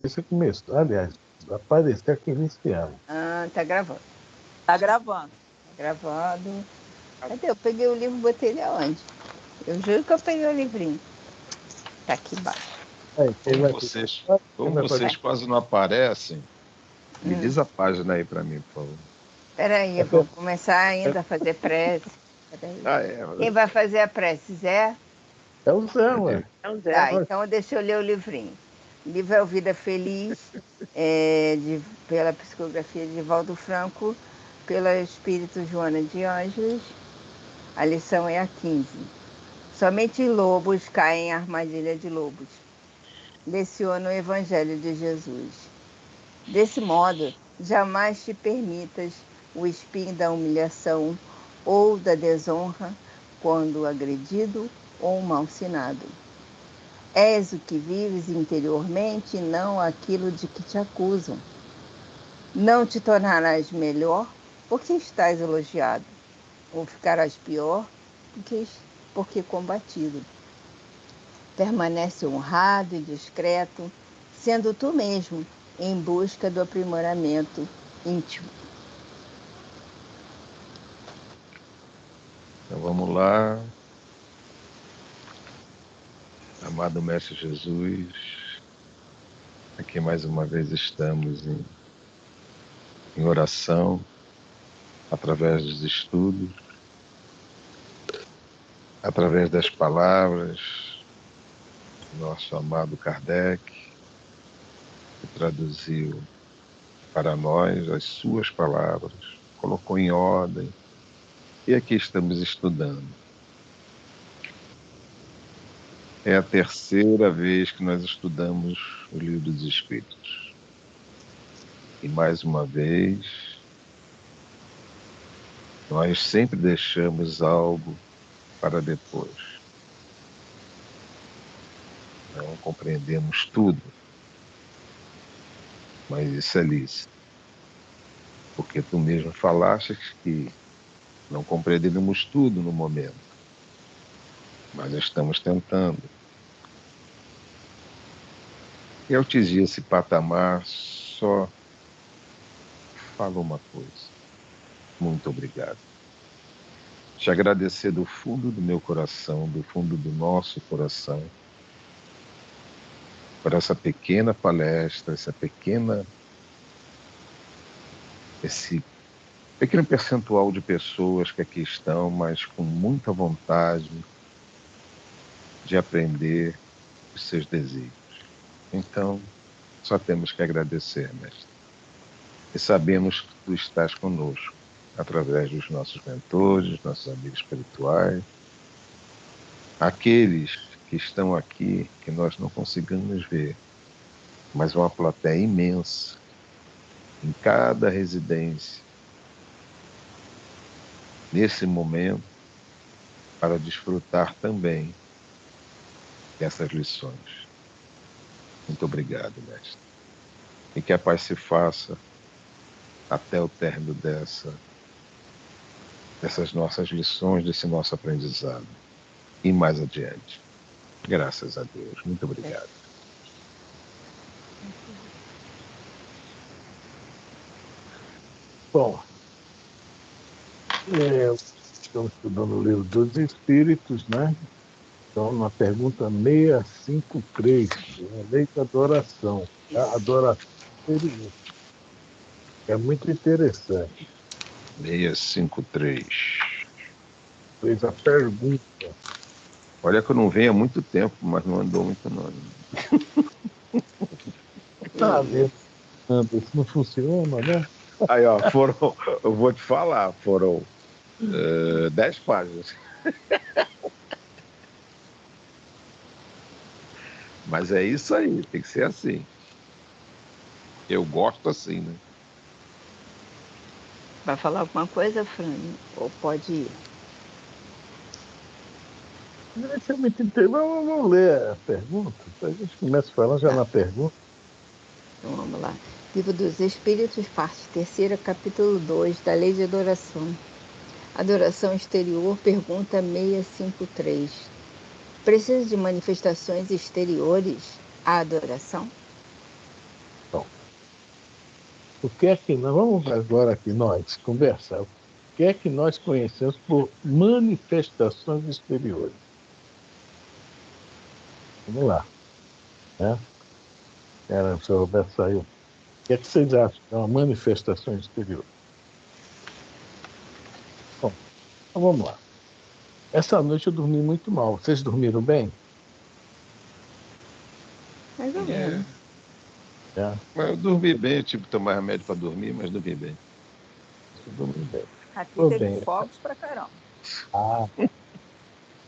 Esse começo, aliás, apareceu aqui nesse ano. Tá gravando. Tá gravando. Tá gravando. Cadê? Eu peguei o livro e botei ele aonde? Eu juro que eu peguei o livrinho. Tá aqui embaixo. Como vocês quase não aparecem, me diz a página aí para mim, por favor. Peraí, vamos começar ainda a fazer prece. Quem vai fazer a prece, Zé? É o Zé, ué. É o Zé. Tá, então deixa eu ler o livrinho. O livro é O Vida Feliz, pela psicografia de Valdo Franco, pela Espírito Joana de Ângeles. A lição é a 15. Somente lobos caem em armadilha de lobos. Leciona o Evangelho de Jesus. Desse modo, jamais te permitas o espinho da humilhação ou da desonra quando agredido ou malsinado. És o que vives interiormente e não aquilo de que te acusam. Não te tornarás melhor porque estás elogiado, ou ficarás pior porque combatido. Permanece honrado e discreto, sendo tu mesmo, em busca do aprimoramento íntimo. Então vamos lá. Amado Mestre Jesus, aqui mais uma vez estamos em oração, através dos estudos, através das palavras do nosso amado Kardec, que traduziu para nós as suas palavras, colocou em ordem, e aqui estamos estudando. É a terceira vez que nós estudamos o Livro dos Espíritos. E mais uma vez, nós sempre deixamos algo para depois. Não compreendemos tudo, mas isso é lícito. Porque tu mesmo falaste que não compreendemos tudo no momento, mas estamos tentando. E ao atingir esse patamar, só falo uma coisa. Muito obrigado. Te agradecer do fundo do meu coração, do fundo do nosso coração, por essa pequena palestra, esse pequeno percentual de pessoas que aqui estão, mas com muita vontade de aprender os seus desígnios. Então, só temos que agradecer, mestre. E sabemos que tu estás conosco, através dos nossos mentores, nossos amigos espirituais, aqueles que estão aqui, que nós não conseguimos ver, mas uma plateia imensa, em cada residência, nesse momento, para desfrutar também dessas lições. Muito obrigado, mestre. E que a paz se faça até o término dessas nossas lições, desse nosso aprendizado. E mais adiante. Graças a Deus. Muito obrigado. Bom, estamos estudando o Livro dos Espíritos, né? Então, na pergunta 653, a lei da adoração. A adoração é muito interessante. 653. Fez a pergunta. Olha que eu não venho há muito tempo, mas não andou muito não. Tá vendo? Isso não funciona, né? Aí, ó, eu vou te falar, foram 10 páginas. Mas é isso aí, tem que ser assim. Eu gosto assim, né? Vai falar alguma coisa, Fran? Ou pode ir? Isso é muito interessante. Vamos ler a pergunta. A gente começa falando já na pergunta. Então vamos lá. Livro dos Espíritos, parte 3ª, capítulo 2, da Lei de Adoração. Adoração exterior, pergunta 653. Precisa de manifestações exteriores a adoração? O que é que nós vamos agora aqui nós conversar? O que é que nós conhecemos por manifestações exteriores? Vamos lá, né? Era, o senhor Roberto saiu. O que é que vocês acham de uma manifestação exterior? Bom, então vamos lá. Essa noite eu dormi muito mal. Vocês dormiram bem? Mais ou É. menos. É, Mas eu dormi bem, eu tive que tomar remédio para dormir, mas dormi bem. eu dormi bem. Aqui Tô teve bem. fogos pra caramba. Ah,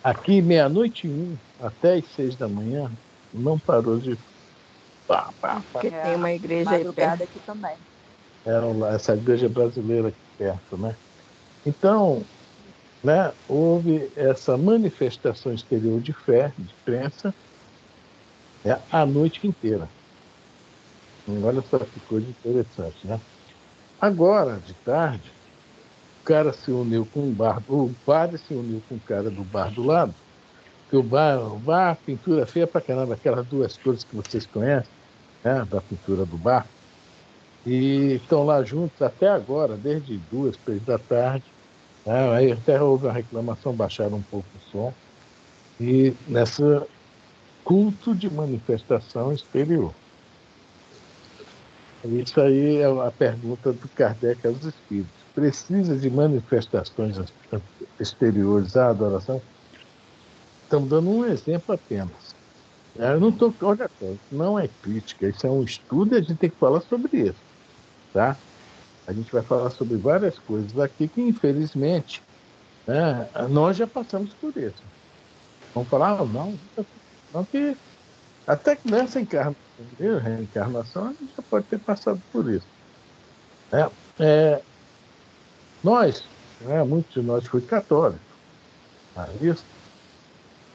aqui, meia-noite e um, até as 6 da manhã, não parou de pá, pá, pá. Porque tem uma igreja aí madrugada perto. aqui também. Eram lá, essa igreja brasileira aqui perto, né? Então, né, houve essa manifestação exterior de fé, de crença, a noite inteira. Olha só que coisa interessante, né? Agora, de tarde, o cara se uniu com o padre se uniu com o cara do bar do lado, que o bar, pintura feia pra caramba, aquelas duas cores que vocês conhecem, né, da pintura do bar, e estão lá juntos até agora, desde 2, 3 da tarde, né? Aí até houve uma reclamação, baixaram um pouco o som, e nessa culto de manifestação exterior. Isso aí é a pergunta do Kardec aos espíritos. Precisa de manifestações exteriores à adoração? Estamos dando um exemplo apenas. Eu não estou. Olha só, não é crítica, isso é um estudo e a gente tem que falar sobre isso. Tá? A gente vai falar sobre várias coisas aqui que, infelizmente, né, nós já passamos por isso. Vamos falar, não, não que até que nessa reencarnação a gente já pode ter passado por isso. Né? É, nós, né, muitos de nós fui católico, isso,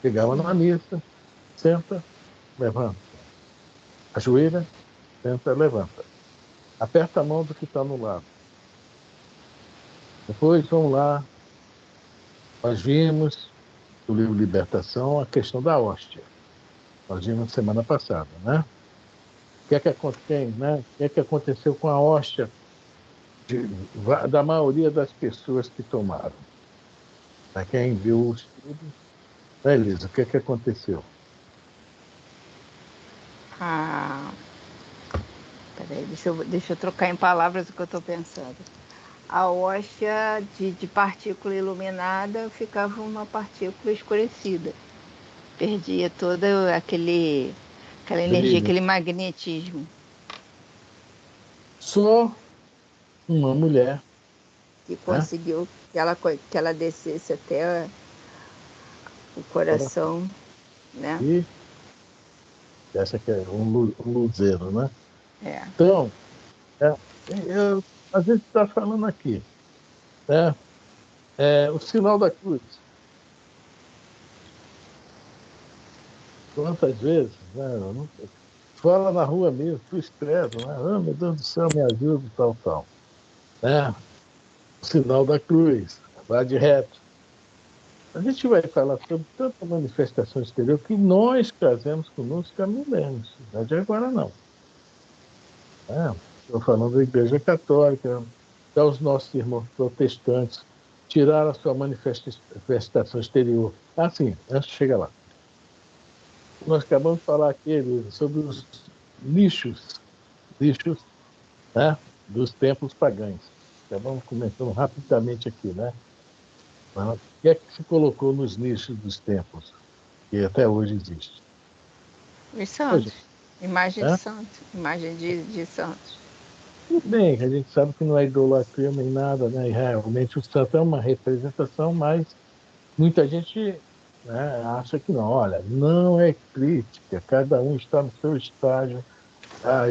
chegava na missa, senta, levanta, ajoelha, senta, levanta, aperta a mão do que está no lado. Depois vamos lá, nós vimos no livro Libertação a questão da hóstia. Nós vimos semana passada, né? O que é que aconteceu, né? O que é que aconteceu com a hóstia da maioria das pessoas que tomaram? Para quem viu o estudo, né, Elisa, o que é que aconteceu? Peraí, deixa eu trocar em palavras o que eu estou pensando. A hóstia de partícula iluminada ficava uma partícula escurecida. Perdia toda aquela energia, Brilho. aquele magnetismo. Só uma mulher, Que conseguiu que ela descesse até o coração, né? e essa que é um luzeiro, né? É. Então, a gente está falando aqui, né? O sinal da cruz. Quantas vezes, né? Fala na rua mesmo, tu escreve, né? Oh, meu Deus do céu, me ajuda, tal. Né? O sinal da cruz, vai de reto. A gente vai falar sobre tanta manifestação exterior que nós trazemos conosco há milênios, não é de agora não. Estou falando da Igreja Católica, os nossos irmãos protestantes tiraram a sua manifestação exterior. Sim, antes de chegar lá. Nós acabamos de falar aqui, Elisa, sobre os lixos, né, dos templos pagãos. Acabamos comentando rapidamente aqui, né? O que é que se colocou nos nichos dos templos, que até hoje existe? Os santos. Imagem de Hã? santos. Imagem de santos. Tudo bem, a gente sabe que não é idolatria nem nada, né? E realmente o santo é uma representação, mas muita gente, né, acha que não. Olha, não é crítica, cada um está no seu estágio, tá?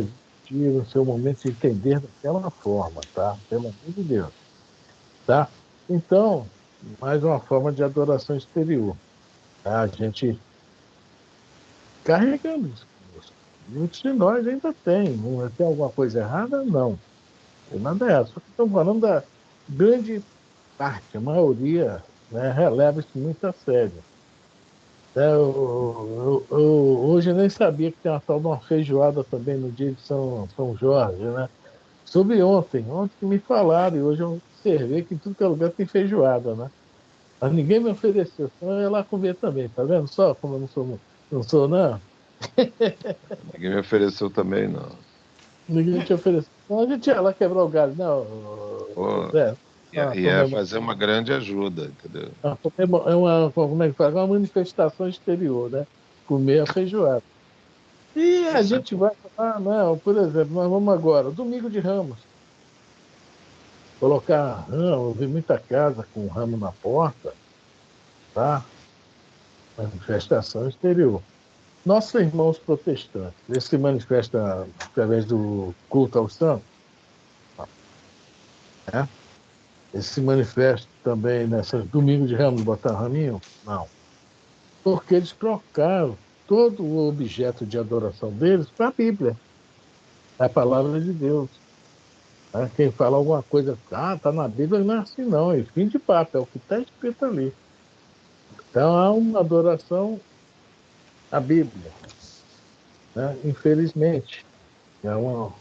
No seu momento de entender daquela forma, tá? Pelo amor de Deus, tá? Então, mais uma forma de adoração exterior, tá? A gente carregando isso conosco. Muitos de nós ainda tem. Não tem alguma coisa errada? Não. Não tem nada errado. Só que estamos falando da grande parte, a maioria, né, releva isso muito a sério. Hoje eu nem sabia que tem uma tal de uma feijoada também no dia de São Jorge, né? Sobre ontem que me falaram, e hoje eu observei que em tudo que é lugar tem feijoada, né? Mas ninguém me ofereceu, senão eu ia lá comer também, tá vendo só como eu não sou, não? Ninguém me ofereceu também, não. Ninguém te ofereceu. Então a gente ia lá quebrar o galho, não, Pô, Zé, ia fazer uma grande ajuda, entendeu? como é que fala? Uma manifestação exterior, né? Comer a feijoada. E a Essa, gente vai lá, não, por exemplo, nós vamos agora, domingo de Ramos, colocar ramo, eu vi muita casa com ramo na porta, tá? Manifestação exterior. Nossos irmãos protestantes, eles se manifestam através do culto ao santo, né? Eles se manifestam também nessa domingo de Ramos, botar raminho? Não. Porque eles trocaram todo o objeto de adoração deles para a Bíblia, a palavra de Deus. Né? Quem fala alguma coisa, está na Bíblia, não é assim, não. É fim de papo, é o que está escrito ali. Então há uma adoração à Bíblia, né? Infelizmente. É uma...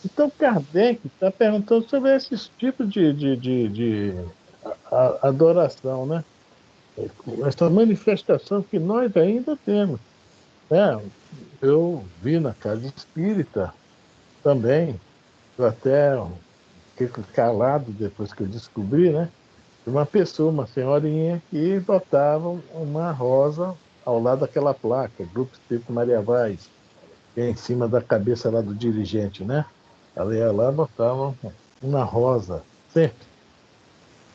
Então, Kardec está perguntando sobre esses tipos de adoração, né? Essa manifestação que nós ainda temos. Né? Eu vi na casa espírita também, eu até fiquei calado depois que eu descobri, né? Uma pessoa, uma senhorinha, que botava uma rosa ao lado daquela placa, Grupo Espírito Maria Vaz, que é em cima da cabeça lá do dirigente, né? Ela ia lá e botava uma rosa, sempre.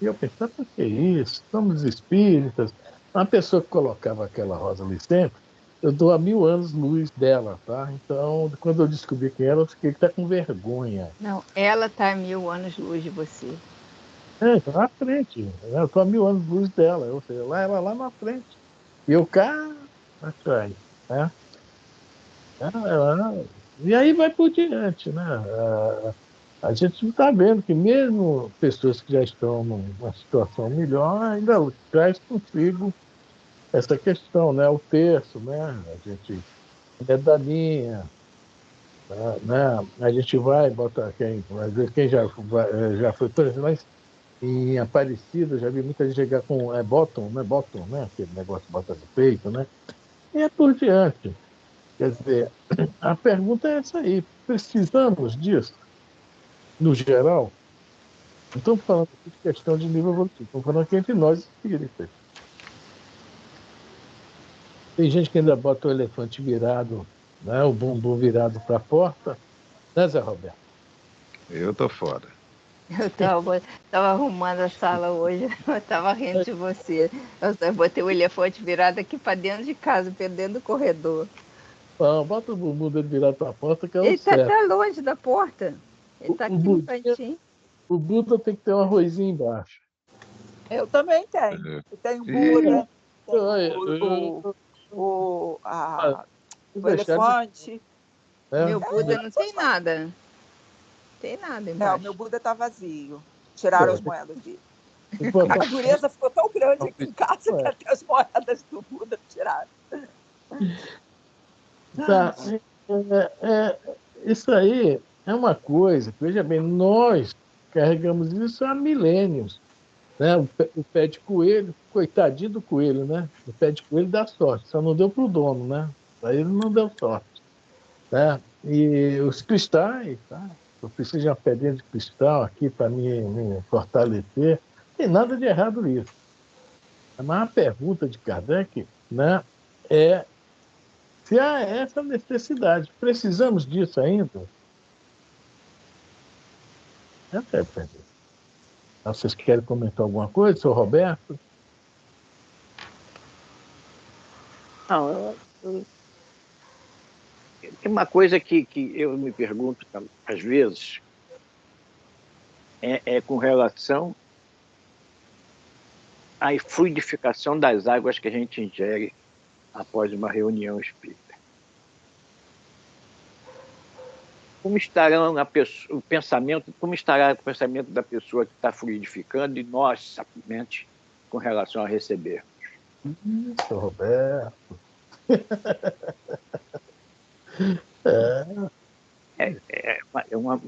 E eu pensava, por que isso? Somos espíritas. Uma pessoa que colocava aquela rosa ali sempre, eu dou a 1000 anos-luz dela, tá? Então, quando eu descobri quem era, eu fiquei até com vergonha. Não, ela está a 1000 anos-luz de você. É, tá na frente, né? Eu estou a 1000 anos-luz dela, ou seja, ela lá na frente. E eu cá atrás, né? E aí vai por diante, né? A gente está vendo que mesmo pessoas que já estão numa situação melhor ainda traz consigo essa questão, né? O terço, né? A gente é da linha, né? A gente vai, bota quem, vai ver quem já foi, por exemplo, mas em Aparecida, já vi muita gente chegar com bottom, né? Aquele negócio que bota no peito, né? E é por diante. Quer dizer, a pergunta é essa aí. Precisamos disso, no geral? Não estamos falando aqui de questão de nível evolutivo, estamos falando aqui entre nós espíritas. Tem gente que ainda bota o elefante virado, né? O bumbum virado para a porta, né, Zé Roberto? eu tô fora. Eu tava arrumando a sala hoje, eu tava rindo de você. Eu botei o elefante virado aqui para dentro de casa, para dentro do corredor. Não, bota o bumbum dele virado para a porta, que é o Ele tá certo. até longe da porta. Ele tá O, aqui no Budinha, cantinho. o Buda tem que ter um arrozinho embaixo. Eu também tenho. É. Eu tenho E Buda, tenho o Deixar de. elefante. Meu Né? Buda não tem nada. Tem nada É, o meu embaixo. Buda está vazio. Tiraram as Tem moedas dele. que botar A dureza ficou tão grande aqui em casa que ué, até as moedas do Buda tiraram. tá. Isso aí é uma coisa, que, veja bem, nós carregamos isso há milênios. Né? O pé de coelho, coitadinho do coelho, né? O pé de coelho dá sorte, só não deu para o dono, né? Aí ele não deu sorte. Né? E os cristais, tá? Eu preciso de uma pedrinha de cristal aqui para me fortalecer. Não tem nada de errado nisso. Mas a pergunta de Kardec, né, é se há essa necessidade. Precisamos disso ainda? Essa é a pergunta. Vocês querem comentar alguma coisa, senhor Roberto? Não, tem uma coisa que eu me pergunto às vezes, é com relação à fluidificação das águas que a gente ingere após uma reunião espírita. Como estarão o pensamento, como estará o pensamento da pessoa que está fluidificando e nós, simplesmente, com relação a receber? Senhor Roberto. É, É uma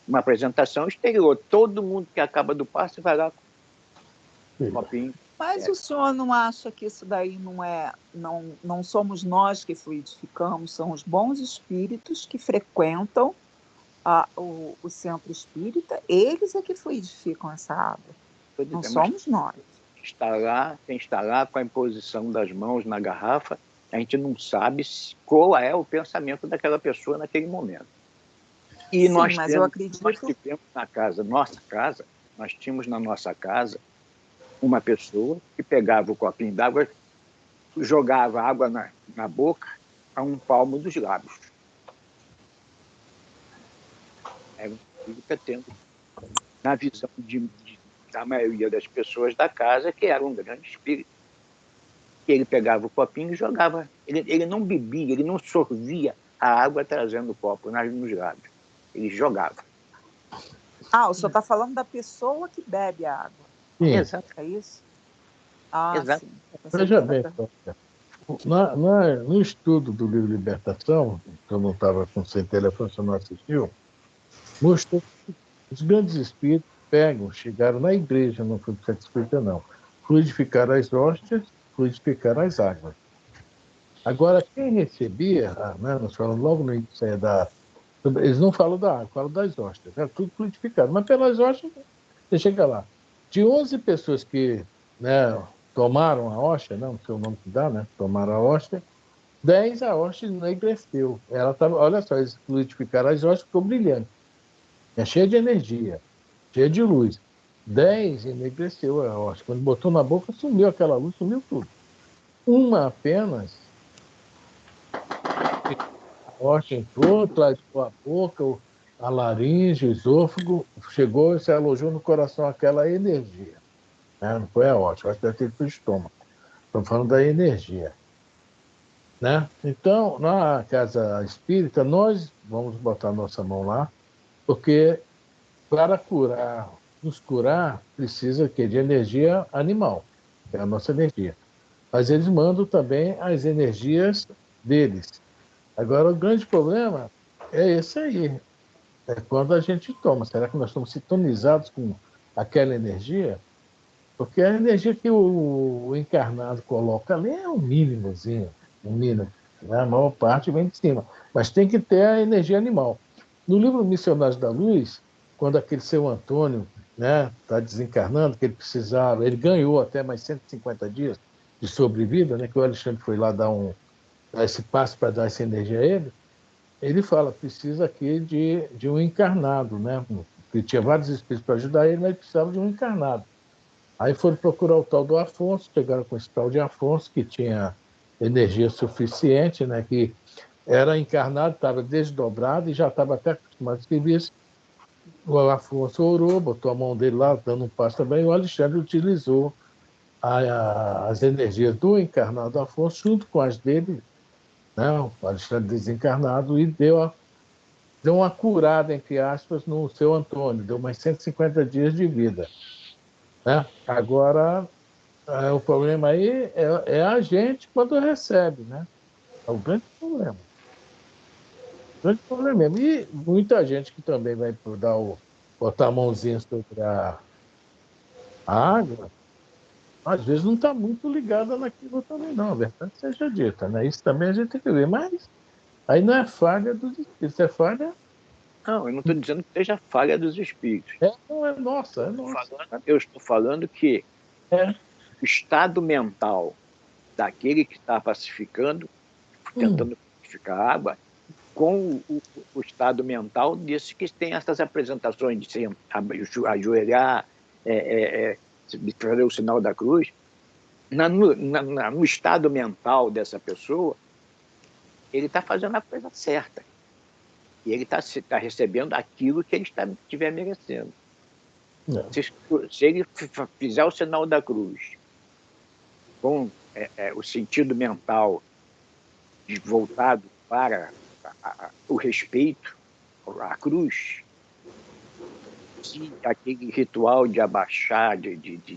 uma apresentação exterior. Todo mundo que acaba do passe vai lá com um copinho. Mas o senhor não acha que isso daí não somos nós que fluidificamos, são os bons espíritos que frequentam o centro espírita, eles é que fluidificam essa água, não somos nós. Quem está lá com a imposição das mãos na garrafa, a gente não sabe qual é o pensamento daquela pessoa naquele momento. E Sim, mas eu acredito... nós tivemos nós tínhamos na nossa casa uma pessoa que pegava o copinho d'água, jogava água na boca a um palmo dos lábios. Era um espírita tendo, na visão da maioria das pessoas da casa, que era um grande espírito. Que ele pegava o copinho e jogava. Ele não bebia, ele não sorvia a água trazendo o copo nos lábios. Ele jogava. O senhor está falando da pessoa que bebe a água. Sim. Exato. É isso? Exato. Sim. Veja bem, no estudo do livro Libertação, que eu não estava sem telefone, você não assistiu, mostrou que os grandes espíritos chegaram na igreja, não foi para o centro espírita, não, fluidificaram as hóstias, fluidificaram as águas. Agora, quem recebia, nós falamos logo no início, eles não falam da água, falam das hóstias, é tudo fluidificado, mas pelas hóstias, você chega lá. De 11 pessoas que tomaram a hóstia, não sei o nome que dá, tomaram a hóstia, 10 a hóstia enegreceu. Ela tava, olha só, eles fluidificaram as hóstias, ficou brilhante. É cheia de energia, cheia de luz. 10 enegreceu a hóstia. Quando botou na boca, sumiu aquela luz, sumiu tudo. Uma apenas, a hóstia entrou, traz a boca, a laringe, o esôfago, chegou e se alojou no coração aquela energia. Não foi a hóstia, acho que deve ter ido para o estômago. Estamos falando da energia. Então, na casa espírita, nós vamos botar nossa mão lá, porque para nos curar, precisa de energia animal, que é a nossa energia. Mas eles mandam também as energias deles. Agora, o grande problema é esse aí. É quando a gente toma. Será que nós estamos sintonizados com aquela energia? Porque a energia que o encarnado coloca ali é um mínimozinho, um mínimo. A maior parte vem de cima. Mas tem que ter a energia animal. No livro Missionários da Luz, quando aquele seu Antônio está desencarnando, que ele ganhou até mais 150 dias de sobrevida, que o Alexandre foi lá dar esse passo para dar essa energia a ele fala, precisa aqui de um encarnado, porque tinha vários espíritos para ajudar ele, mas ele precisava de um encarnado. Aí foram procurar o tal do Afonso, chegaram com esse tal de Afonso, que tinha energia suficiente, que era encarnado, estava desdobrado e já estava até acostumado a escrever isso. O Afonso orou, botou a mão dele lá, dando um passo também, e o Alexandre utilizou as energias do encarnado Afonso junto com as dele, o Alexandre desencarnado, e deu uma curada, entre aspas, no seu Antônio, deu mais 150 dias de vida. Agora, o problema aí é a gente quando recebe, É o grande problema. O grande problema mesmo. E muita gente que também vai botar a mãozinha sobre a água, às vezes não está muito ligada naquilo também, não. A verdade seja dita, Isso também a gente tem que ver. Mas aí não é falha dos espíritos, é falha... Não, eu não estou dizendo que seja falha dos espíritos. Não é nossa, é nossa. Eu estou falando que o estado mental daquele que está pacificando, tentando pacificar a água, com o estado mental desse que tem essas apresentações de se ajoelhar, fazer o sinal da cruz. No estado mental dessa pessoa, ele está fazendo a coisa certa. E ele está recebendo aquilo que ele estiver merecendo. Se ele fizer o sinal da cruz com o sentido mental voltado para o respeito à cruz, se aquele ritual de abaixar, de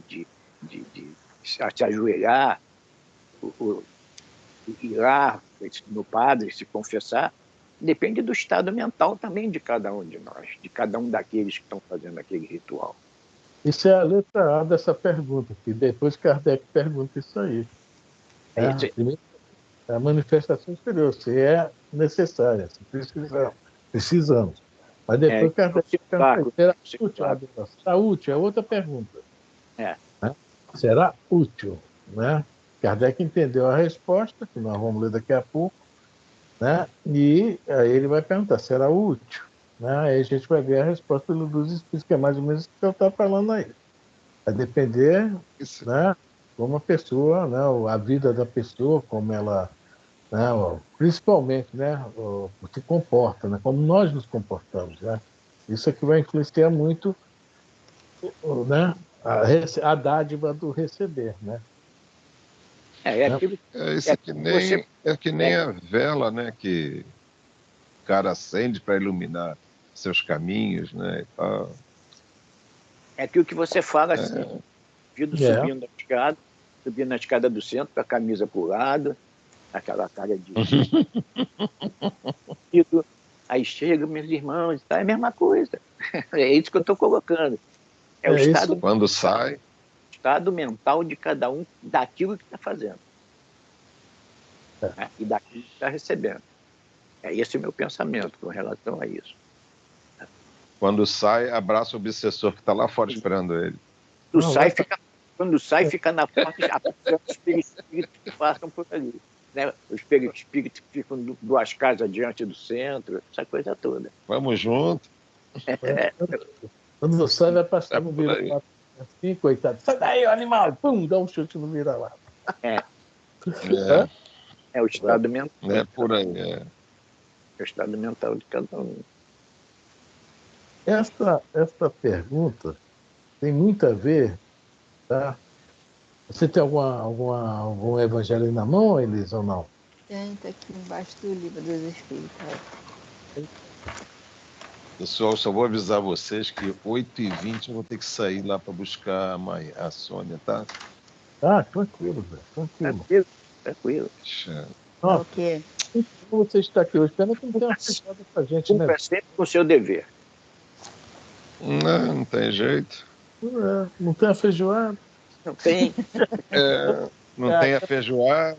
se ajoelhar, ir lá no padre se confessar, depende do estado mental também de cada um de nós, de cada um daqueles que estão fazendo aquele ritual. Isso é a letra A dessa pergunta, que depois Kardec pergunta isso aí. Primeiro, a manifestação exterior, se é necessária, se precisamos. Mas depois Kardec pergunta, será útil? É outra pergunta. Né? Será útil? Né? Kardec entendeu a resposta, que nós vamos ler daqui a pouco, né? E aí ele vai perguntar, será útil? Né? Aí a gente vai ver a resposta dos espíritos, que é mais ou menos o que eu estava falando aí. Vai depender, né, como a pessoa, né, a vida da pessoa, como ela, né, principalmente, né, se comporta, né, como nós nos comportamos, né? Isso é que vai influenciar muito, né, a dádiva do receber, né? É que nem a vela, né, que o cara acende para iluminar seus caminhos, né? É aquilo que você fala assim, subindo na escada do centro, com a camisa pro lado, aquela cara de... Aí chega, meus irmãos, tá? É a mesma coisa. É isso que eu estou colocando. É o estado, quando sai, estado mental de cada um daquilo que está fazendo. Né? E daquilo que está recebendo. É esse o meu pensamento com relação a isso. Quando sai, abraça o obsessor que está lá fora esperando ele. Quando sai, fica na porta, os perispíritos que passam por ali. Né? Os perispíritos que ficam duas casas adiante do centro, essa coisa toda. Vamos junto. Quando sai, vai passar no vira-lata. Assim, coitado. Sai daí, animal! Pum, dá um chute no vira-lata. É o estado mental. É por aí, É o estado mental de cada um. Esta pergunta tem muito a ver, tá? Você tem algum evangelho aí na mão, Elisa, ou não? Tem, está aqui embaixo do livro dos Espíritos. Pessoal, só vou avisar vocês que 8h20 eu vou ter que sair lá para buscar a Sônia, tá? Tranquilo, velho. Tranquilo. O quê? Como você está aqui hoje? Pena que não tem uma feijoada pra gente, né? Cumpra sempre com o seu dever. Não tem jeito. Não tem a feijoada? Não tem. Não tem a feijoada.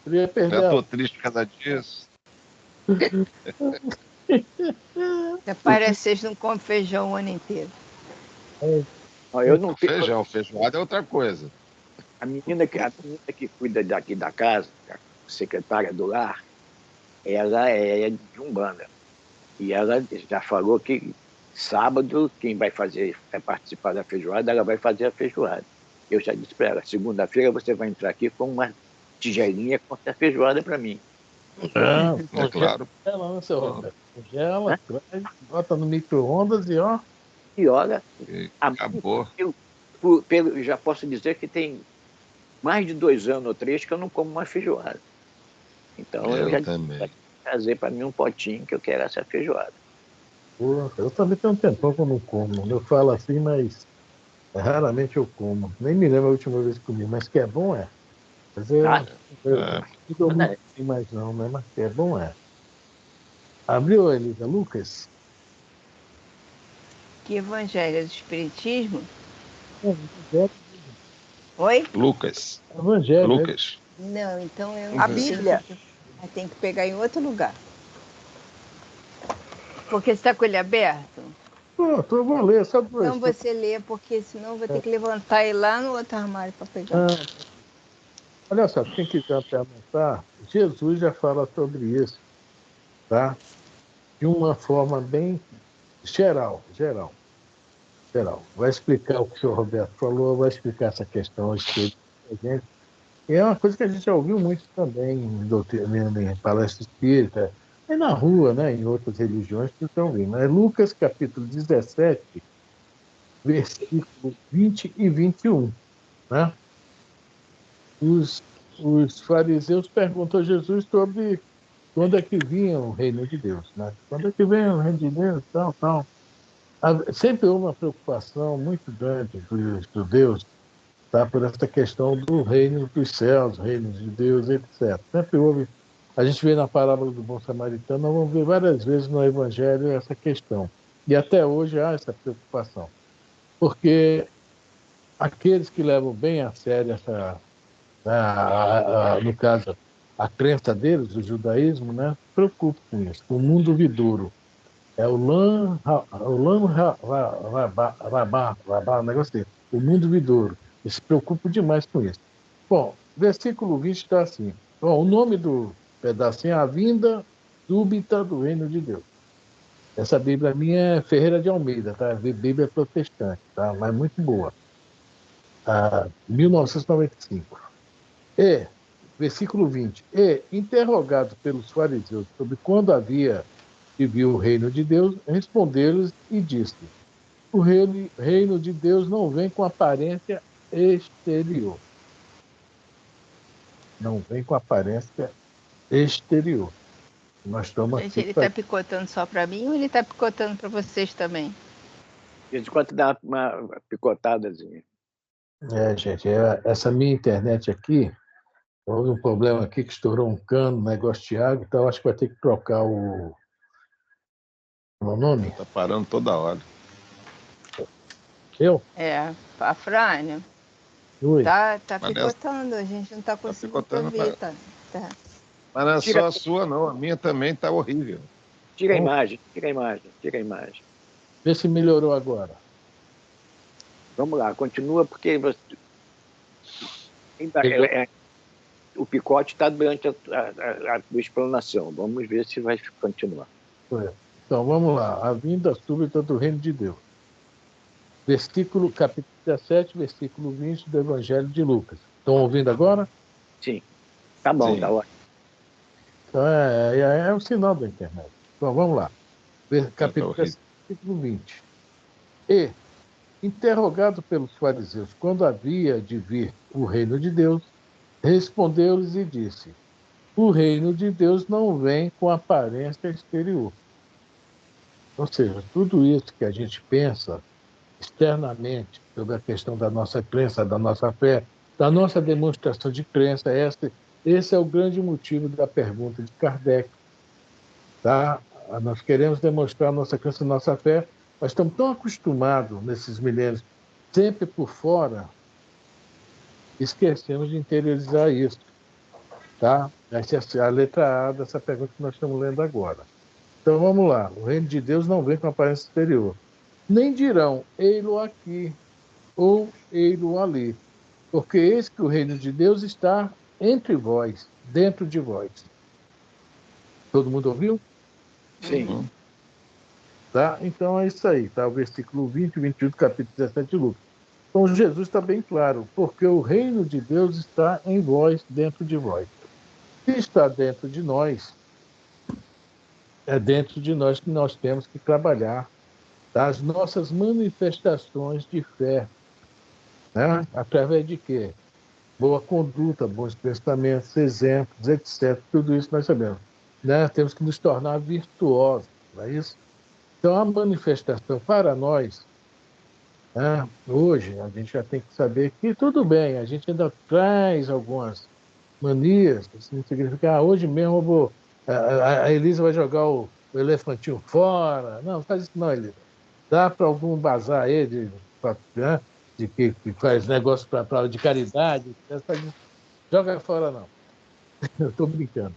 Já estou triste por causa disso. Até parece que vocês não comem feijão o ano inteiro. Eu não feijão, feijoada é outra coisa. A menina que cuida daqui da casa, a secretária do lar, ela é de Umbanda. E ela já falou que sábado, quem vai participar da feijoada, ela vai fazer a feijoada. Eu já disse para ela, segunda-feira você vai entrar aqui com uma tigelinha com a feijoada para mim. É claro. Congela, né, seu Roberto? Congela, traz, bota no micro-ondas e ó. E olha, acabou. Eu já posso dizer que tem mais de 2 anos ou 3 que eu não como uma feijoada. Então eu já também. Trazer para mim um potinho que eu quero essa feijoada. Eu também tenho um tempão que eu não como. Eu falo assim, mas raramente eu como. Nem me lembro a última vez que comi, mas que é bom é. Mas não dou muito assim mais não, né? Mas que é bom é. Abriu, Elisa, Lucas? Que evangelho? Do Espiritismo? Oi? Lucas. Evangelho. Lucas. Não, então eu... A Bíblia. Tem que pegar em outro lugar. Porque você está com ele aberto? Eu vou ler, só depois. Então você lê, porque senão eu vou ter que levantar e ir lá no outro armário para pegar. Olha só, quem quiser perguntar, Jesus já fala sobre isso, tá? De uma forma bem geral. Vai explicar o que o senhor Roberto falou, vai explicar essa questão espírita pra gente. E é uma coisa que a gente já ouviu muito também em palestra espírita, e na rua, né, em outras religiões que estão ouvindo. É Lucas, capítulo 17, versículos 20 e 21. Né? Os fariseus perguntam a Jesus sobre quando é que vinha o reino de Deus. Né? Quando é que vem o reino de Deus, tal. Sempre houve uma preocupação muito grande dos judeus, tá, por essa questão do reino dos céus, reino de Deus, etc. Sempre houve A gente vê na parábola do bom samaritano, nós vamos ver várias vezes no Evangelho essa questão. E até hoje há essa preocupação. Porque aqueles que levam bem a sério essa, no caso, a crença deles, o judaísmo, né, se preocupa com isso. O mundo vidouro. É o negócio dele. O mundo vidouro. Eles se preocupam demais com isso. Bom, versículo 20 está assim. Bom, o nome do pedacinho é a vinda súbita do reino de Deus. Essa Bíblia minha é Ferreira de Almeida, tá? Bíblia protestante, tá? Mas muito boa. 1995. Versículo 20. E, interrogado pelos fariseus sobre quando havia de vir o reino de Deus, respondeu-lhes e disse: o reino de Deus não vem com aparência exterior. Não vem com aparência exterior. Nós estamos Gente, aqui ele está picotando só para mim ou ele está picotando para vocês também? De vez em quando dá uma picotadazinha. Gente, essa minha internet aqui, houve um problema aqui que estourou um cano, negócio de água, então acho que vai ter que trocar o nome. Tá parando toda hora. Eu? A Frânio. Oi. Tá picotando, a gente não está conseguindo ouvir. Tá. Mas não é só a sua, não. A minha também está horrível. Tira a imagem. Vê se melhorou agora. Vamos lá, continua, porque o picote está durante a explanação. Vamos ver se vai continuar. Então, vamos lá. A vinda súbita do reino de Deus. Capítulo 17, versículo 20 do Evangelho de Lucas. Estão ouvindo agora? Sim. Tá bom, tá ótimo. Então, é o sinal da internet. Então, vamos lá. Capítulo 17, versículo 20. E, interrogado pelos fariseus quando havia de vir o reino de Deus, respondeu-lhes e disse: o reino de Deus não vem com aparência exterior. Ou seja, tudo isso que a gente pensa externamente sobre a questão da nossa crença, da nossa fé, da nossa demonstração de crença, esse é o grande motivo da pergunta de Kardec. Tá? Nós queremos demonstrar nossa crença, nossa fé, mas estamos tão acostumados nesses milênios, sempre por fora, esquecemos de interiorizar isso. Tá? Essa é a letra A dessa pergunta que nós estamos lendo agora. Então vamos lá. O reino de Deus não vem com aparência exterior. Nem dirão, ei-lo aqui, ou ei-lo ali, porque eis que o reino de Deus está entre vós, dentro de vós. Todo mundo ouviu? Sim. Tá? Então é isso aí, tá? O versículo 20 e 21 do capítulo 17 de Lucas. Então Jesus está bem claro, porque o reino de Deus está em vós, dentro de vós. Se está dentro de nós, é dentro de nós que nós temos que trabalhar as nossas manifestações de fé. Né? Através de quê? Boa conduta, bons pensamentos, exemplos, etc. Tudo isso nós sabemos. Né? Temos que nos tornar virtuosos, não é isso? Então, a manifestação para nós, né? Hoje, a gente já tem que saber que tudo bem, a gente ainda traz algumas manias, isso não significa, hoje mesmo eu vou, a Elisa vai jogar o elefantinho fora. Não faz isso não, Elisa. Dá para algum bazar aí né, de que faz negócio de caridade, joga fora não. Eu estou brincando.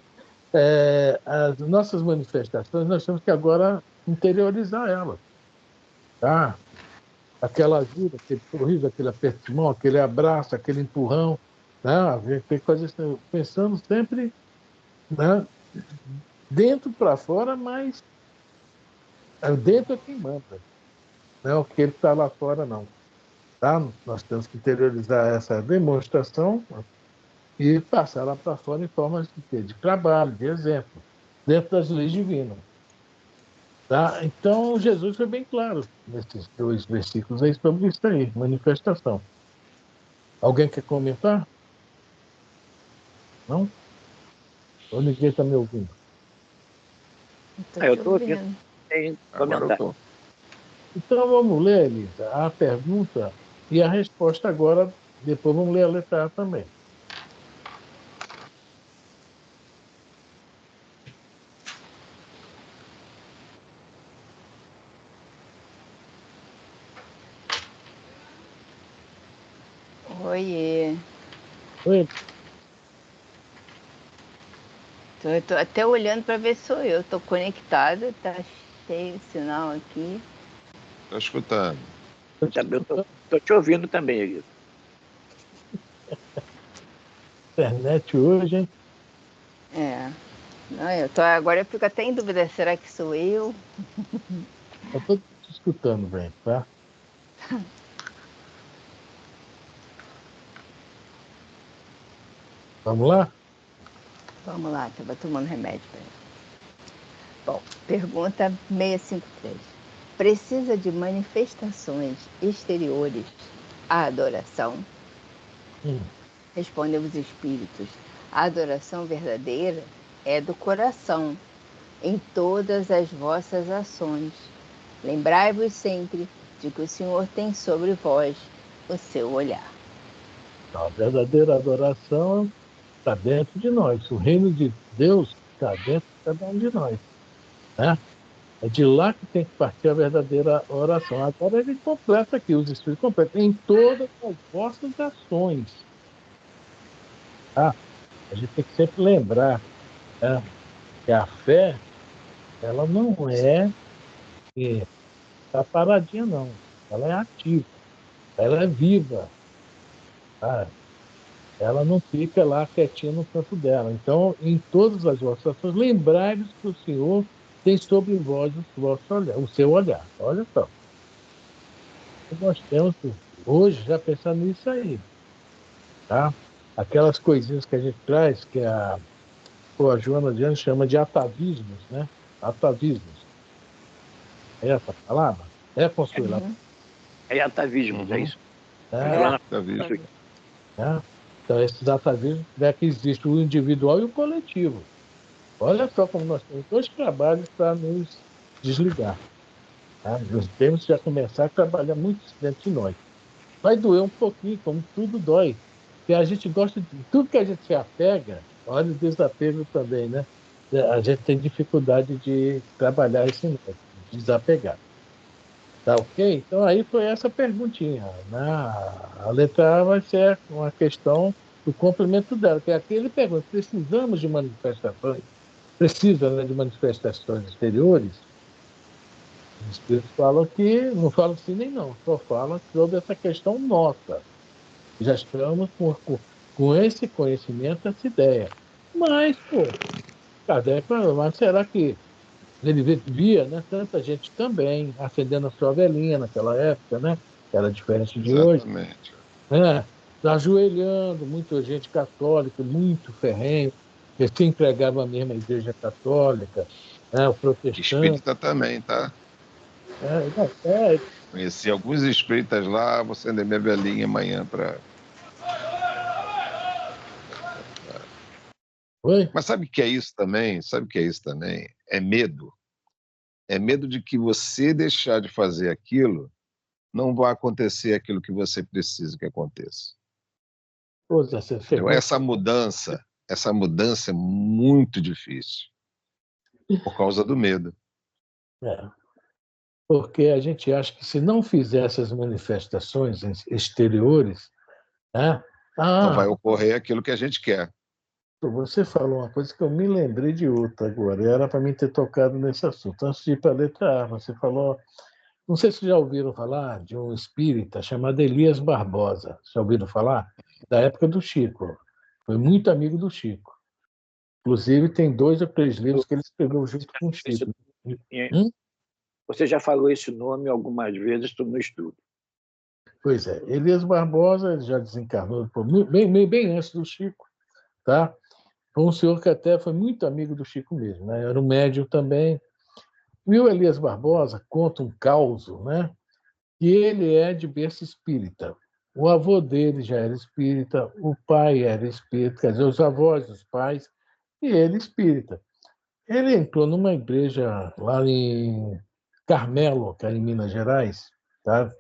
As nossas manifestações, nós temos que agora interiorizar elas. Tá? Aquela ajuda, aquele sorriso, aquele aperto de mão, aquele abraço, aquele empurrão. Né? A gente tem que fazer isso pensando sempre, né, dentro para fora, mas dentro é quem manda. Não é o que ele está lá fora, não. Tá? Nós temos que interiorizar essa demonstração e passar lá para fora em forma de trabalho, de exemplo, dentro das leis divinas. Tá? Então, Jesus foi bem claro nesses 2 versículos aí sobre isso aí, manifestação. Alguém quer comentar? Não? Ou ninguém está me ouvindo? Eu estou ouvindo. Tem comentário. Então, vamos ler, Elisa, a pergunta e a resposta agora. Depois vamos ler a letra A também. Oiê. Oi, Eu tô até olhando para ver se sou eu. Estou conectada, tá cheio o sinal aqui. Estou escutando. Eu estou te ouvindo também, Elisa. internet hoje, hein? É. Não, agora eu fico até em dúvida, será que sou eu? Eu estou te escutando bem, tá? Vamos lá? Vamos lá, estava tomando remédio para ele. Bom, pergunta 653. Precisa de manifestações exteriores à adoração? Respondem os espíritos. A adoração verdadeira é do coração, em todas as vossas ações. Lembrai-vos sempre de que o Senhor tem sobre vós o seu olhar. A verdadeira adoração está dentro de nós. O reino de Deus está dentro de cada um de nós, né? É de lá que tem que partir a verdadeira oração. Agora ele completa aqui, os Espíritos completam, em todas as vossas ações. Tá? A gente tem que sempre lembrar, né, que a fé, ela não tá paradinha, não. Ela é ativa, ela é viva. Tá? Ela não fica lá quietinha no canto dela. Então, em todas as vossas ações, lembrai-vos que o Senhor tem sobre vós o seu olhar. Olha só. Nós temos hoje já pensando nisso aí, tá? Aquelas coisinhas que a gente traz, a Joana Diane chama de atavismos, né? Atavismos. É essa a palavra? É, Consuelo? É atavismo, é isso. A É, Joana Atavismo. né? Então, esses atavismos é que existe o individual e o coletivo. Olha só como nós temos dois trabalhos para nos desligar. Tá? Nós temos que já começar a trabalhar muito dentro de nós. Vai doer um pouquinho, como tudo dói. Porque a gente gosta de tudo que a gente se apega, olha o desapego também, né? A gente tem dificuldade de trabalhar esse negócio, de desapegar. Tá ok? Então aí foi essa perguntinha, né? A letra A vai ser uma questão do complemento dela, que é aquele pergunta: precisamos de manifestações? Precisa, né, de manifestações exteriores? Os espíritos falam que não falam sim nem não, só falam sobre essa questão nossa. Já estamos com esse conhecimento, essa ideia. Mas, pô, Kardec falou, mas será que ele via, né, tanta gente também acendendo a sua velhinha naquela época, né? Era diferente de hoje, Exatamente. né? Ajoelhando, muita gente católica, muito ferrenho, que se entregava mesmo à Igreja Católica, né? O protestante. Espírita também, tá? Não, é, Conheci alguns espíritas lá, vou acender minha velhinha amanhã para. oi? Mas sabe o que é isso também? Sabe o que é isso também? É medo. É medo de que você deixar de fazer aquilo, não vai acontecer aquilo que você precisa que aconteça. Pô, Zé, você Entendeu? chegou. Essa mudança é muito difícil por causa do medo. É, porque a gente acha que se não fizer essas manifestações exteriores, né? Não vai Ah, ocorrer aquilo que a gente quer. você falou uma coisa que eu me lembrei de outra agora, e era para mim ter tocado nesse assunto. Antes de ir para a letra A, você falou, não sei se já ouviram falar de um espírita chamado Elias Barbosa. Já ouviram falar? Da época do Chico. Foi muito amigo do Chico. Inclusive, tem 2 ou 3 livros que ele escreveu junto com o Chico. Hum? Você já falou esse nome algumas vezes no estudo. Pois é, Elias Barbosa ele já desencarnou bem antes do Chico, tá? Foi um senhor que até foi muito amigo do Chico mesmo, né? Era um médium também. E o Elias Barbosa conta um causo, né? Que ele é de berço espírita. O avô dele já era espírita, o pai era espírita, quer dizer, os avós, os pais, e ele espírita. Ele entrou numa igreja lá em Carmelo, que é em Minas Gerais, tá?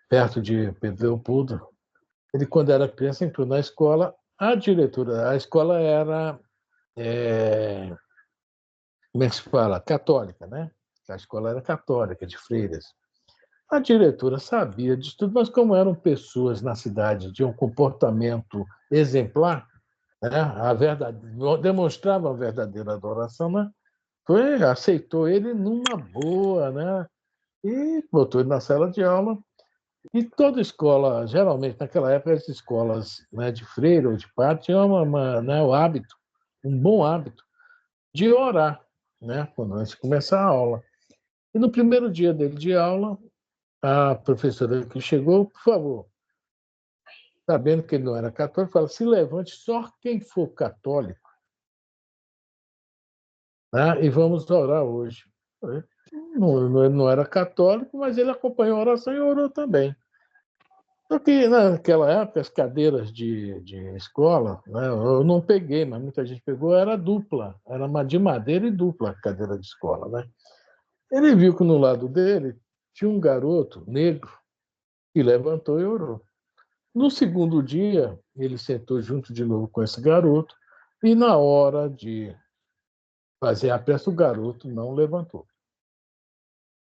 Perto de Pedro Leopoldo. Ele, quando era criança, entrou na escola. A diretora, a escola era, como é que se fala? Católica, né? A escola era católica, de freiras. A diretora sabia disso tudo, mas como eram pessoas na cidade de um comportamento exemplar, né, demonstravam a verdadeira adoração, né, aceitou ele numa boa, né, e botou ele na sala de aula. E toda escola, geralmente, naquela época, as escolas, né, de freira ou de padre tinham né, o hábito, um bom hábito, de orar, né, quando antes de começar a aula. E no primeiro dia dele de aula, a professora que chegou, por favor, sabendo que ele não era católico, fala: se levante só quem for católico, né, e vamos orar hoje. Ele não era católico, mas ele acompanhou a oração e orou também. Só que naquela época, as cadeiras de escola, né, eu não peguei, mas muita gente pegou, era dupla, era uma de madeira e dupla a cadeira de escola. Né? Ele viu que no lado dele tinha um garoto negro que levantou e orou. No segundo dia, ele sentou junto de novo com esse garoto e, na hora de fazer a prece, o garoto não levantou.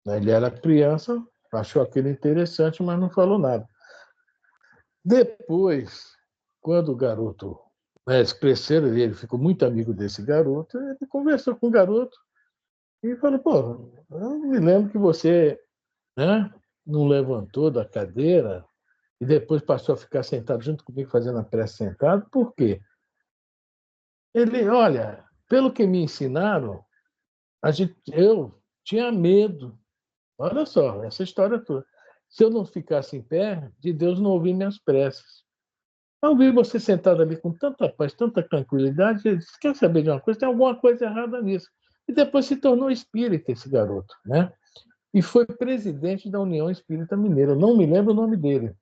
Ele era criança, achou aquilo interessante, mas não falou nada. Depois, quando o garoto, né, eles cresceram, ele ficou muito amigo desse garoto, ele conversou com o garoto e falou: pô, eu me lembro que você, né, não levantou da cadeira e depois passou a ficar sentado junto comigo fazendo a prece sentado, por quê? Ele, olha, pelo que me ensinaram, eu tinha medo. Olha só, essa história toda. Se eu não ficasse em pé, de Deus não ouvir minhas preces. Ao ver você sentado ali com tanta paz, tanta tranquilidade, ele disse: quer saber de uma coisa? Tem alguma coisa errada nisso. E depois se tornou espírita esse garoto, né? E foi presidente da União Espírita Mineira. Eu não me lembro o nome dele.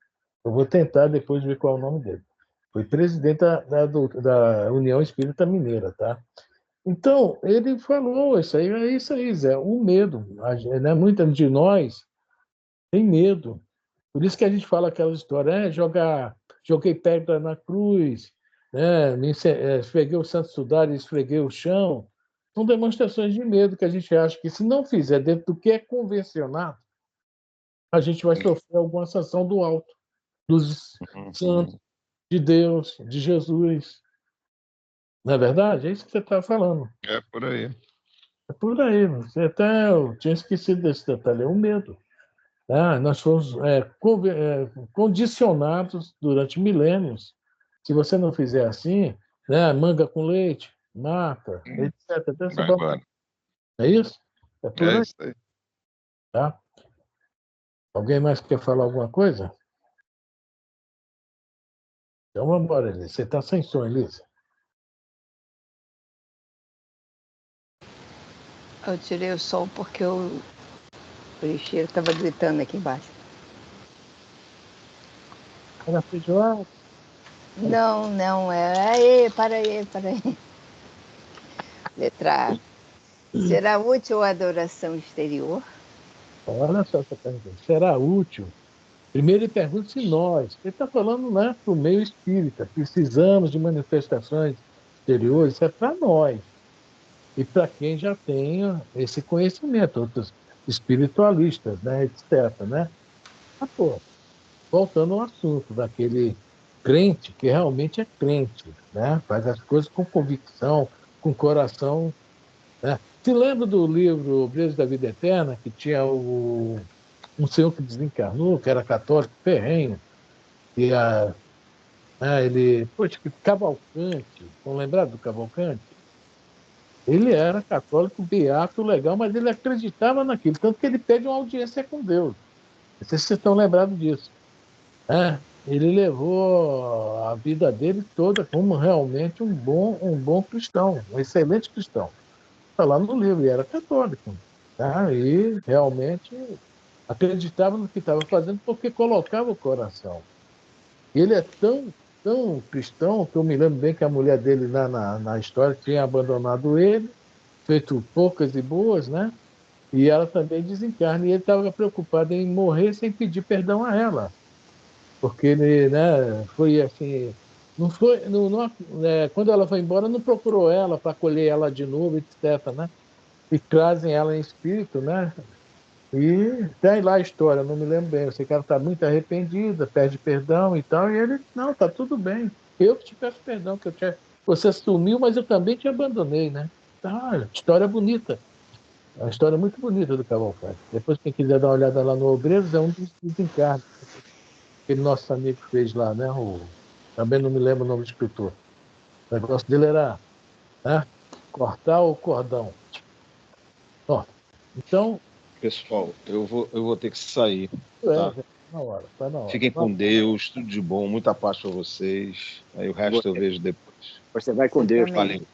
Eu vou tentar depois ver qual é o nome dele. Foi presidente da União Espírita Mineira, tá? Então, ele falou: é isso aí, Zé, o medo. Né? Muitas de nós tem medo. Por isso que a gente fala aquela história, joguei pedra na cruz, né? Esfreguei o santo sudário e esfreguei o chão. São demonstrações de medo que a gente acha que, se não fizer dentro do que é convencionado, a gente vai sofrer alguma sanção do alto, dos santos, de Deus, de Jesus. Não é verdade? É isso que você está falando. É por aí. É por aí. Eu tinha esquecido desse detalhe, é o medo. Nós fomos condicionados durante milênios. Se você não fizer assim, né, manga com leite, mata, etc. Vai embora. É isso? É por É aí. isso aí. Tá? Alguém mais quer falar alguma coisa? Então vamos embora, Elisa. Você está sem som, Elisa. Eu tirei o som porque o lixeiro estava gritando aqui embaixo. Era feijoada? Não, Aí, para aí. Letra A. Será útil a adoração exterior? Olha só essa pergunta. Será útil? Primeiro ele pergunta se nós, ele está falando, né, para o meio espírita, precisamos de manifestações exteriores, isso é para nós. E para quem já tenha esse conhecimento, outros espiritualistas, né, etc. Né? Ah, pô, voltando ao assunto daquele crente que realmente é crente, né? Faz as coisas com convicção, com coração. Né? Se lembra do livro Obreiros da Vida Eterna, que tinha um senhor que desencarnou, que era católico ferrenho, e ele, poxa, que Cavalcante, vão lembrar do Cavalcante? Ele era católico, beato, legal, mas ele acreditava naquilo, tanto que ele pede uma audiência com Deus. Não sei se vocês estão lembrados disso. Ele levou a vida dele toda como realmente um bom cristão, um excelente cristão. Está lá no livro, ele era católico. Tá? E realmente acreditava no que estava fazendo porque colocava o coração. Ele é tão cristão que eu me lembro bem que a mulher dele lá na história tinha abandonado ele, feito poucas e boas, né? E ela também desencarna. E ele estava preocupado em morrer sem pedir perdão a ela. Porque ele, né, foi assim. Não foi, quando ela foi embora, não procurou ela para acolher ela de novo, etc. Né? E trazem ela em espírito, né? E tem lá a história, não me lembro bem. Eu sei que ela está muito arrependida, pede perdão e tal, e ele, não, tá tudo bem. Eu que te peço perdão, você sumiu, mas eu também te abandonei, né? Tá, história bonita. É uma história muito bonita do Cavalcante. Depois, quem quiser dar uma olhada lá no Obreiros, é um dos encargos que aquele nosso amigo fez lá, né? Também não me lembro o nome do escritor. O negócio dele era, né? Cortar o cordão. Ó, então, Pessoal, eu vou ter que sair, tá? já tá na hora, tá na hora. Fiquem com Deus, tudo de bom, muita paz para vocês. Aí o resto eu Você, vejo depois. você vai com Você Deus. também. Valeu.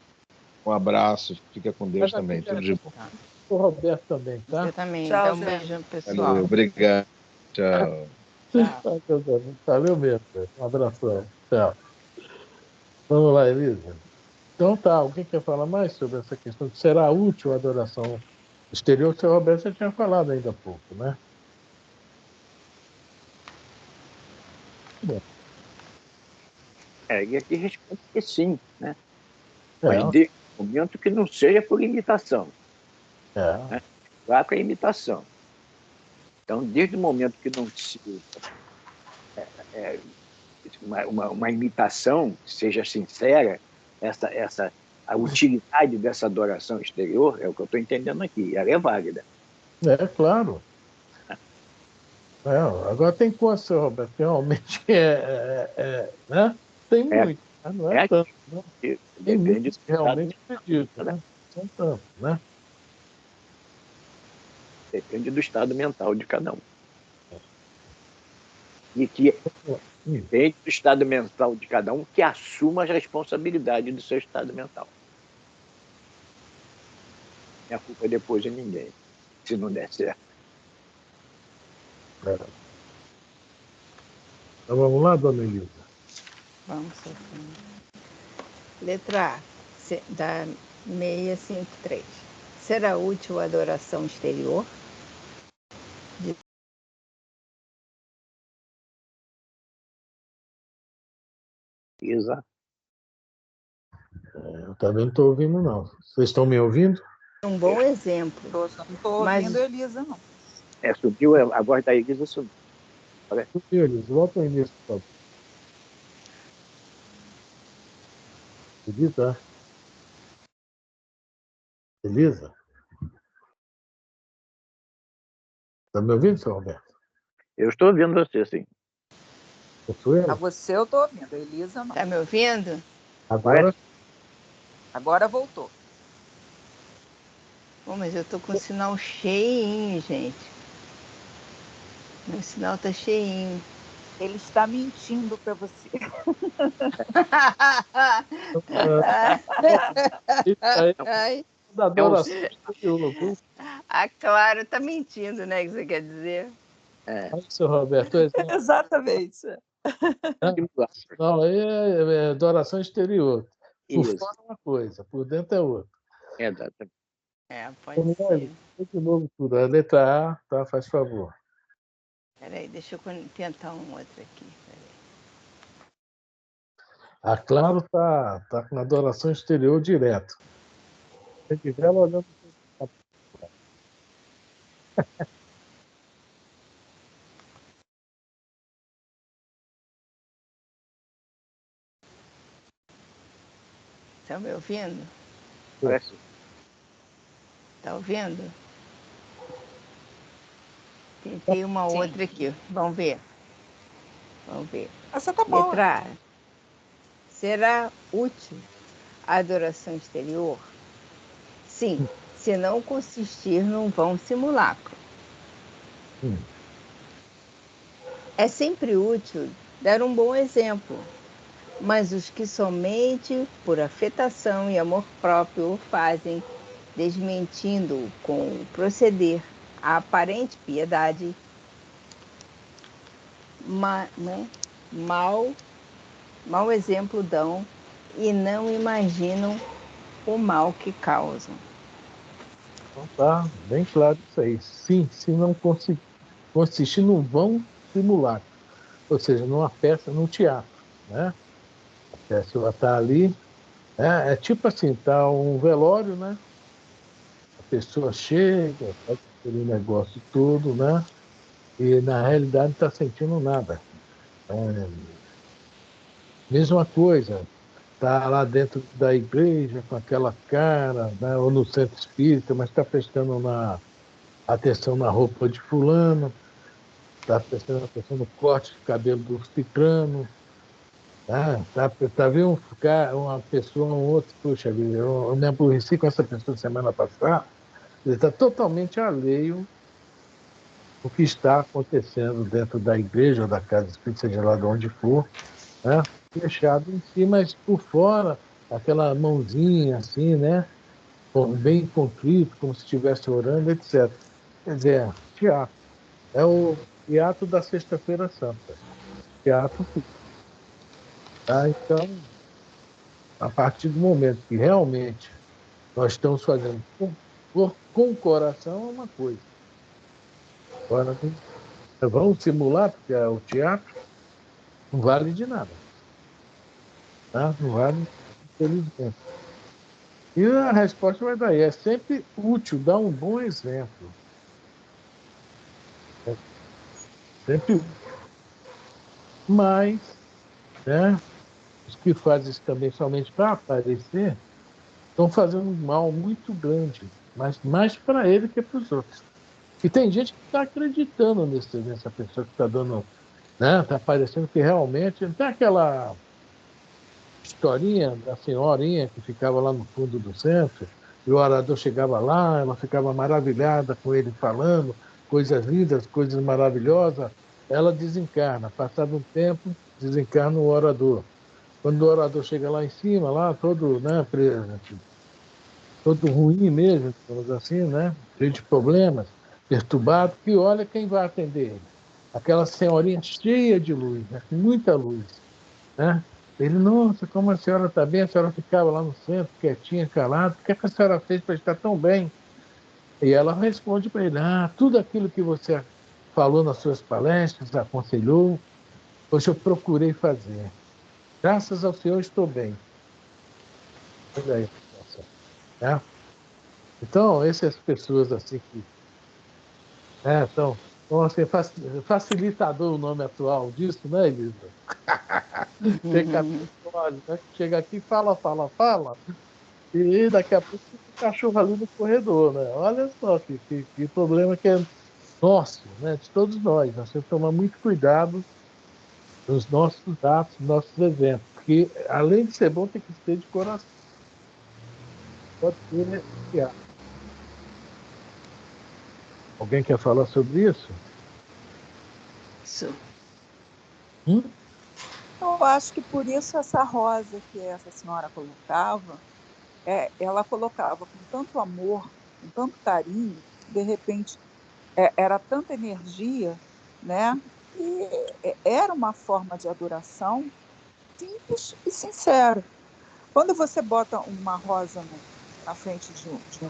Um abraço, fica com Deus Mas também, tudo de bom. Tá. o Roberto também, Você tá? também. Tchau, Dá um Zé. beijo, Valeu, pessoal. obrigado. Tchau. Tchau. Valeu mesmo. Um abração. Tchau. Vamos lá, Elisa. Então tá, alguém quer falar mais sobre essa questão de será útil a adoração exterior? O seu Roberto já tinha falado ainda há pouco, né? Bom, E aqui responde que sim, né? Mas é, de momento que não seja por imitação, é, né? Vá para a imitação. Então, desde o momento que não se é, uma imitação seja sincera, a utilidade dessa adoração exterior é o que eu estou entendendo aqui, ela é válida. claro. É, agora tem quanto, seu Roberto? Realmente né? Tem É, muito, né? Não é é tanto, né? que Tem depende do muitos que estado realmente mental de acreditam, cada, né? São tantos, né? depende do estado mental de cada um. E que Hum, depende do estado mental de cada um que assuma as responsabilidades do seu estado mental. E a culpa depois de ninguém, se não der certo. é. Então vamos lá, dona Elisa. Vamos, Sofia. Letra A, da 653. Será útil a adoração exterior? Exato. Eu também não estou ouvindo, não. Vocês estão me ouvindo? Um bom exemplo, Não estou ouvindo mas Elisa, não. Subiu, a voz da Elisa subiu. Olha, Subiu, Elisa. Volta ao início, por favor. Elisa? Elisa? Está me ouvindo, seu Roberto? eu estou ouvindo você, sim. Sou A eu? você eu estou ouvindo, a Elisa não. tá me ouvindo? Agora, Agora voltou. Pô, mas eu tô com o sinal cheinho, gente. Meu sinal tá cheinho. Ele está mentindo para você. isso aí Ai, é da É um, adoração exterior, viu? a Clara tá mentindo, né? Que você quer dizer? é, Aí, seu Roberto, o exemplo, Exatamente. né? simulacro. Não, aí é adoração exterior. Por Isso, fora é uma coisa, por dentro é outra. exatamente. Pode Vamos lá, ser. Elisa. De novo tudo. A letra A, tá? Faz favor. Peraí, deixa eu tentar um outro aqui. Peraí. A Claro tá com adoração exterior direto. Se tiver ela olhando. Estão me ouvindo? Parece, Tá ouvindo? Tentei uma Sim. outra aqui. Vamos ver. Vamos ver. Essa tá boa. Letra A. Será útil a adoração exterior? Sim, se não consistir num vão simulacro. Hum. É sempre útil dar um bom exemplo, mas os que somente por afetação e amor próprio o fazem, desmentindo com o proceder a aparente piedade, né, mal, mau exemplo dão e não imaginam o mal que causam. Então tá bem claro isso aí. Sim, se não consistir num vão simulacro, ou seja, numa peça, num teatro, né? A pessoa está ali, é tipo assim, tá um velório, né? A pessoa chega, faz aquele negócio todo, né? E na realidade não está sentindo nada. É, mesma coisa, está lá dentro da igreja com aquela cara, né? Ou no centro espírita, mas está prestando atenção na roupa de fulano, está prestando atenção no corte de cabelo do ciclano, tá vendo uma pessoa, um outro, puxa vida, eu me aborreci com essa pessoa semana passada, ele está totalmente alheio ao que está acontecendo dentro da igreja ou da casa espírita, seja lá de onde for, né? Fechado em si, mas por fora, aquela mãozinha assim, né? Bem contrito, como se estivesse orando, etc. Quer dizer, teatro. É o teatro da Sexta-feira Santa. Teatro, tá? Então, a partir do momento que realmente nós estamos fazendo com o coração, é uma coisa. Agora, vamos simular, porque o teatro não vale de nada. Tá? Não vale, infelizmente. E a resposta vai daí. É sempre útil dar um bom exemplo. É sempre útil. Mas, né, os que fazem isso também somente para aparecer estão fazendo um mal muito grande, mas mais para ele que para os outros. E tem gente que está acreditando nessa pessoa que está dando, né, está parecendo que realmente não tem aquela historinha da senhorinha que ficava lá no fundo do centro, e o orador chegava lá, ela ficava maravilhada com ele falando coisas lindas, coisas maravilhosas, ela desencarna. Passado um tempo, desencarna o orador. Quando o orador chega lá em cima, lá todo, né, todo ruim mesmo, digamos assim, né, cheio de problemas, perturbado, que olha quem vai atender ele. Aquela senhorinha cheia de luz, né, com muita luz, né? Ele, nossa, como a senhora está bem, a senhora ficava lá no centro, quietinha, calada, o que é que a senhora fez para estar tão bem? E ela responde para ele, tudo aquilo que você falou nas suas palestras, aconselhou, hoje eu procurei fazer. Graças ao Senhor estou bem. Olha aí a situação, né? Então, essas pessoas assim que, então assim, facilitador o nome atual disso, né, Elisa? Pecatório, né? Chega aqui, fala, fala, fala, e daqui a pouco fica o cachorro ali no corredor, né? Olha só que problema que é nosso, né? De todos nós. Nós temos que tomar muito cuidado nos nossos atos, nos nossos eventos, porque além de ser bom, tem que ser de coração. Pode ser piada. Alguém quer falar sobre isso? Isso. Eu acho que por isso essa rosa que essa senhora colocava, ela colocava com tanto amor, com tanto carinho, de repente era tanta energia, né? E era uma forma de adoração simples e sincera. Quando você bota uma rosa na frente de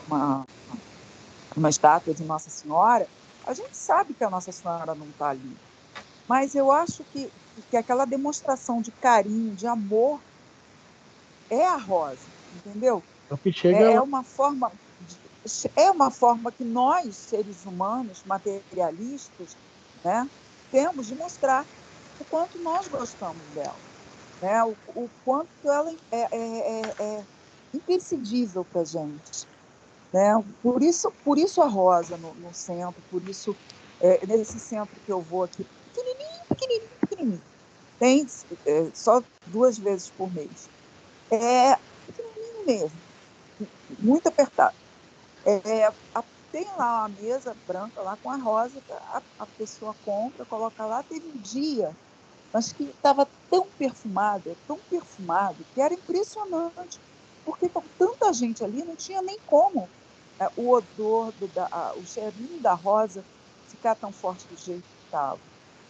uma estátua de Nossa Senhora, a gente sabe que a Nossa Senhora não está ali. Mas eu acho que aquela demonstração de carinho, de amor, é a rosa, entendeu? É o que chega É lá. uma forma é uma forma que nós, seres humanos, materialistas, né, temos de mostrar o quanto nós gostamos dela, né? O quanto ela é imprescindível para a gente. Né? Por isso a rosa no centro, por isso nesse centro que eu vou aqui, pequenininho, pequenininho, pequenininho, tem só 2 vezes por mês. É pequenininho mesmo, muito apertado. Tem lá uma mesa branca lá com a rosa, a pessoa compra, coloca lá. Teve um dia, mas que estava tão perfumado, que era impressionante, porque com tanta gente ali, não tinha nem como o odor, o cheirinho da rosa ficar tão forte do jeito que estava.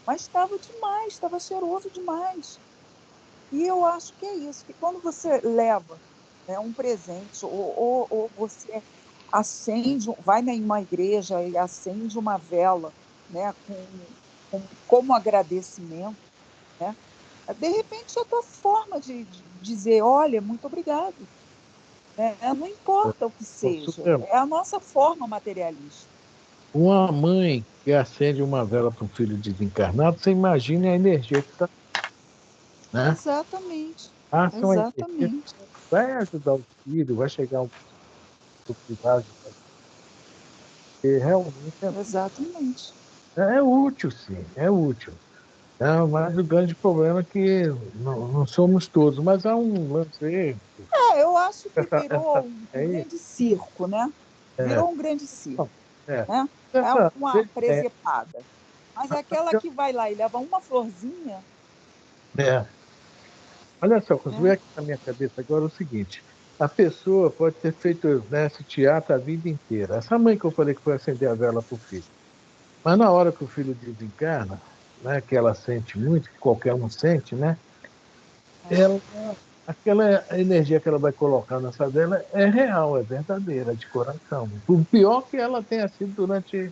Mas estava demais, estava cheiroso demais. E eu acho que é isso, que quando você leva, né, um presente, ou você vai em uma igreja e acende uma vela, né, como agradecimento, né, de repente é a tua forma de dizer, olha, muito obrigado. Né? Não importa o que É o seja, super, é a nossa forma materialista. Uma mãe que acende uma vela para um filho desencarnado, você imagina a energia que está, né? Exatamente. Passa uma energia que Exatamente. vai ajudar o filho, vai chegar um que vai ajudar. E realmente Exatamente. é útil, sim, é útil. Mas o grande problema é que não somos todos, mas há um lance aí, Eu acho que essa virou um aí, grande circo, né? é, Virou um grande circo, não, é, né? É essa, uma presepada. Mas aquela que vai lá e leva uma florzinha, é, olha só, né? veio aqui na minha cabeça agora o seguinte: a pessoa pode ter feito, né, esse teatro a vida inteira. Essa mãe que eu falei que foi acender a vela para o filho, mas na hora que o filho desencarna, né, que ela sente muito, que qualquer um sente, né, ela, aquela energia que ela vai colocar nessa vela é real, é verdadeira, de coração. Por pior que ela tenha sido durante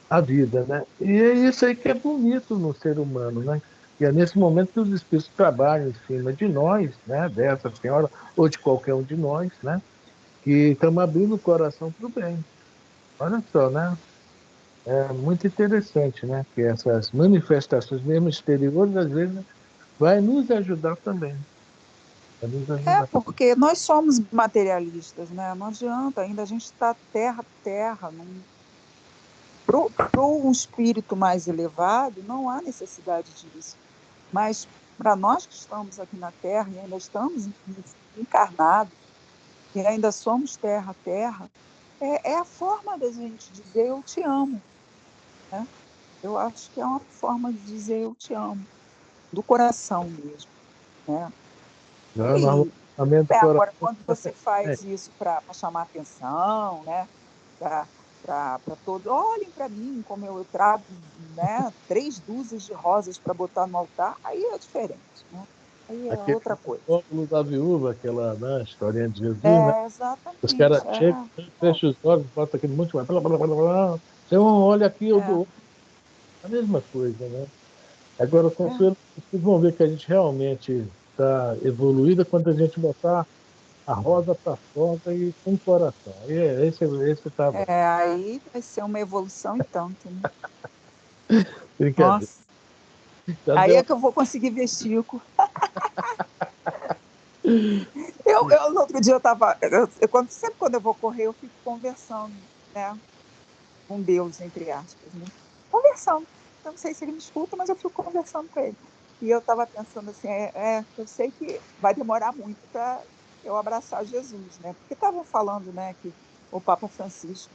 a vida, né? E é isso aí que é bonito no ser humano, né? E é nesse momento que os espíritos trabalham em cima de nós, né? Dessa senhora ou de qualquer um de nós, né? Que estamos abrindo o coração para o bem. Olha só, né? É muito interessante, né? Que essas manifestações, mesmo exteriores, às vezes, vai nos ajudar também. Vai nos ajudar. Porque nós somos materialistas, né? Não adianta, ainda a gente está terra a terra. Para um espírito mais elevado, não há necessidade disso. Mas para nós que estamos aqui na Terra e ainda estamos encarnados e ainda somos terra a terra, é a forma da gente dizer eu te amo, né? Eu acho que é uma forma de dizer eu te amo, do coração mesmo, né? Já no E arrumamento do agora, coração. quando você É, faz isso para chamar atenção, né? Para todos, olhem para mim como eu trago, né? 3 dúzias de rosas para botar no altar, aí é diferente, né? Aí é aquele outra coisa. rótulo da viúva, aquela, né, historinha de Jesus, né? Os caras Exatamente. chegam, fecham os olhos, botam aquele monte de blá, blá, blá, blá, blá. Então, olha aqui, eu É, dou a mesma coisa, né? Agora, é, Consuelo, vocês vão ver que a gente realmente está evoluída quando a gente botar a rosa para fora e com o coração. E esse tá bom. aí vai ser uma evolução e tanto, né? Brincadeira. Nossa, Já aí é deu. que eu vou conseguir ver Chico. No outro dia eu estava. Sempre quando eu vou correr, eu fico conversando, né? Com Deus, entre aspas, né? Conversando. Eu não sei se ele me escuta, mas eu fico conversando com ele. E eu estava pensando assim, eu sei que vai demorar muito para eu abraçar Jesus, né? Porque estavam falando, né, que o Papa Francisco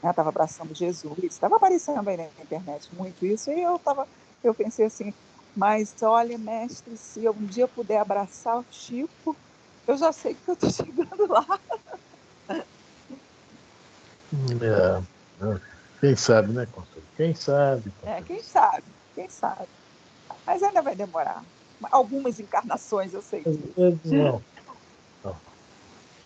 estava abraçando Jesus, estava aparecendo aí na internet muito isso, e eu pensei assim, mas olha, mestre, se eu um dia puder abraçar o Chico, eu já sei que eu estou chegando lá. É, é. Quem sabe, né, Consuelo? Quem sabe, Consuelo? Quem sabe? Quem sabe? Mas ainda vai demorar. Algumas encarnações, eu sei Às disso. vezes não. Não.